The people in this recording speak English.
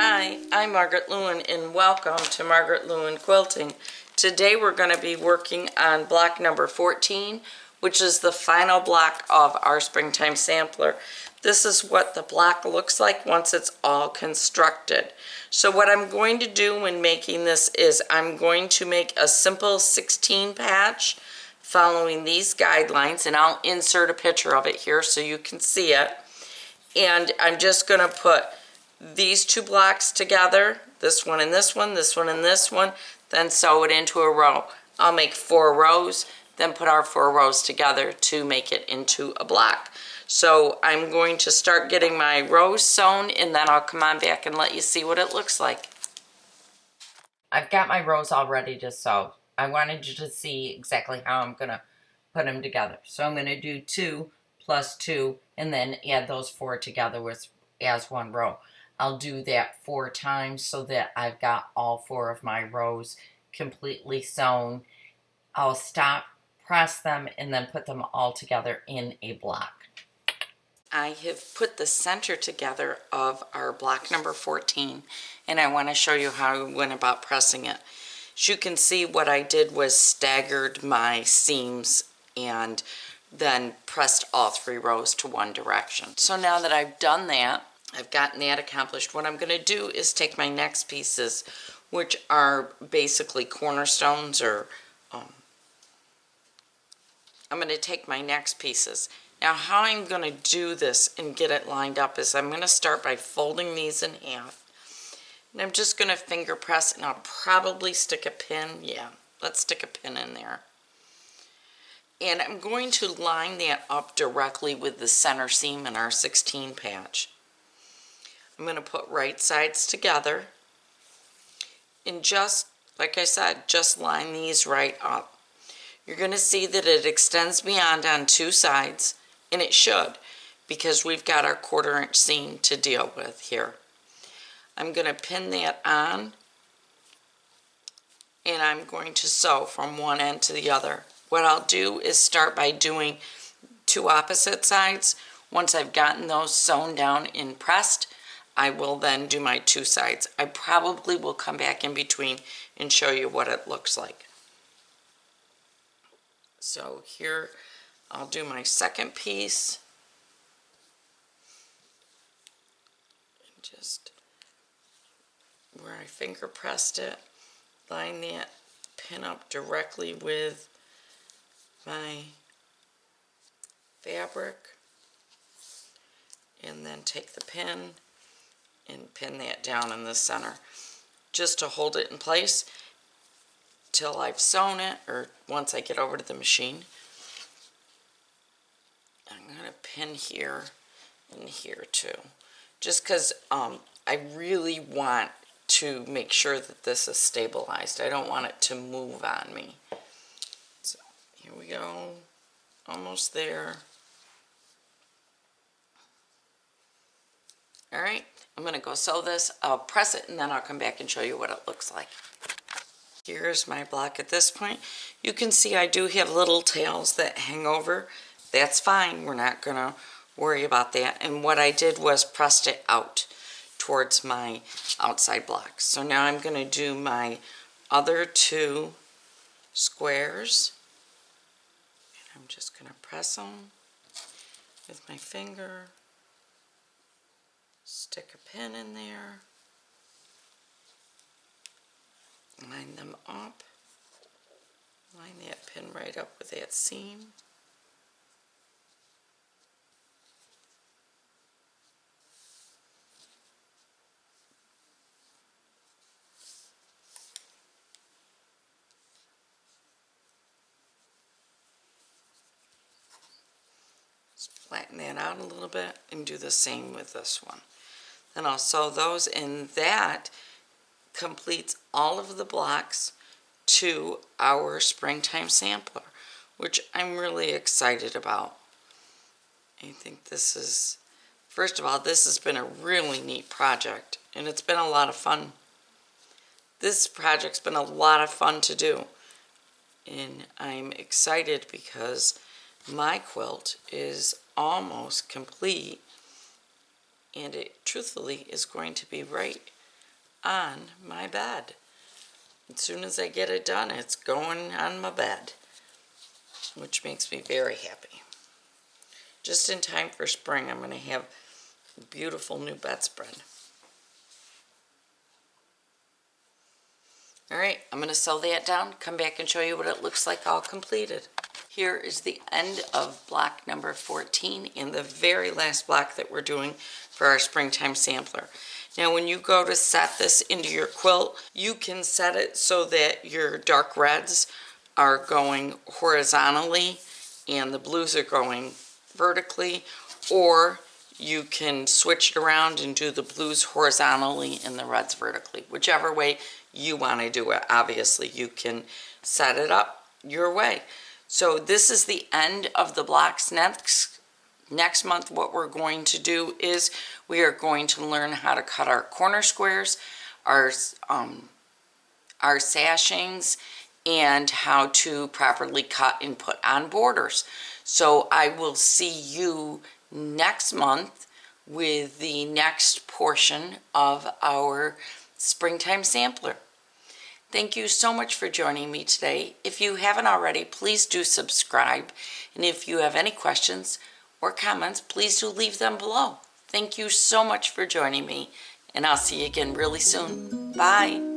Hi, I'm Margaret Lewin and welcome to Margaret Lewin Quilting. Today we're going to be working on block number 14, which is the final block of our springtime sampler. This is what the block looks like once it's all constructed. So what I'm going to do when making this is I'm going to make a simple 16 patch following these guidelines, and I'll insert a picture of it here so you can see it. And I'm just going to put these two blocks together, this one and this one, this one and this one, then sew it into a row. I'll make 4 rows, then put our 4 rows together to make it into a block. So I'm going to start getting my rows sewn, and then I'll come on back and let you see what it looks like. I've got my rows all ready to sew. I wanted you to see exactly how I'm going to put them together. So I'm going to do 2 plus 2 and then add those 4 together as one row. I'll do that 4 times so that I've got all 4 of my rows completely sewn. I'll stop, press them, and then put them all together in a block. I have put the center together of our block number 14, and I want to show you how I went about pressing it. As you can see, what I did was staggered my seams and then pressed all 3 rows to one direction. So now that I've done that, I've gotten that accomplished. What I'm going to do is take my next pieces, which are basically cornerstones, or I'm going to take my next pieces. Now how I'm going to do this and get it lined up is I'm going to start by folding these in half. And I'm just going to finger press, and I'll probably stick a pin. Yeah, let's stick a pin in there. And I'm going to line that up directly with the center seam in our 16 patch. I'm going to put right sides together, and just like I said, just line these right up. You're going to see that it extends beyond on 2 sides, and it should, because we've got our 1/4 inch seam to deal with here. I'm going to pin that on, and I'm going to sew from one end to the other. What I'll do is start by doing 2 opposite sides. Once I've gotten those sewn down and pressed, I will then do my 2 sides. I probably will come back in between and show you what it looks like. So here I'll do my second piece. And just where I finger pressed it, line that pin up directly with my fabric, and then take the pin and pin that down in the center just to hold it in place till I've sewn it, or once I get over to the machine. I'm going to pin here and here too, just because I really want to make sure that this is stabilized. I don't want it to move on me. So here we go, almost there. Alright, I'm going to go sew this. I'll press it, and then I'll come back and show you what it looks like. Here's my block at this point. You can see I do have little tails that hang over. That's fine. We're not going to worry about that. And what I did was pressed it out towards my outside block. So now I'm going to do my other 2 squares. And I'm just going to press them with my finger. Stick a pin in there, line them up, line that pin right up with that seam. Just flatten that out a little bit and do the same with this one. Then I'll sew those, and that completes all of the blocks to our springtime sampler, which I'm really excited about. I think this is, first of all, this has been a really neat project, and it's been a lot of fun. This project's been a lot of fun to do, and I'm excited because my quilt is almost complete, and it truthfully is going to be right on my bed. As soon as I get it done, it's going on my bed, which makes me very happy. Just in time for spring, I'm going to have a beautiful new bedspread. Alright, I'm going to sew that down, come back and show you what it looks like all completed. Here is the end of block number 14 and the very last block that we're doing for our springtime sampler. Now when you go to set this into your quilt, you can set it so that your dark reds are going horizontally and the blues are going vertically, or you can switch it around and do the blues horizontally and the reds vertically. Whichever way you want to do it, obviously you can set it up your way. So this is the end of the blocks. Next month what we're going to do is we are going to learn how to cut our corner squares, our sashings, and how to properly cut and put on borders. So I will see you next month with the next portion of our springtime sampler. Thank you so much for joining me today. If you haven't already, please do subscribe. And if you have any questions or comments, please do leave them below. Thank you so much for joining me, and I'll see you again really soon. Bye.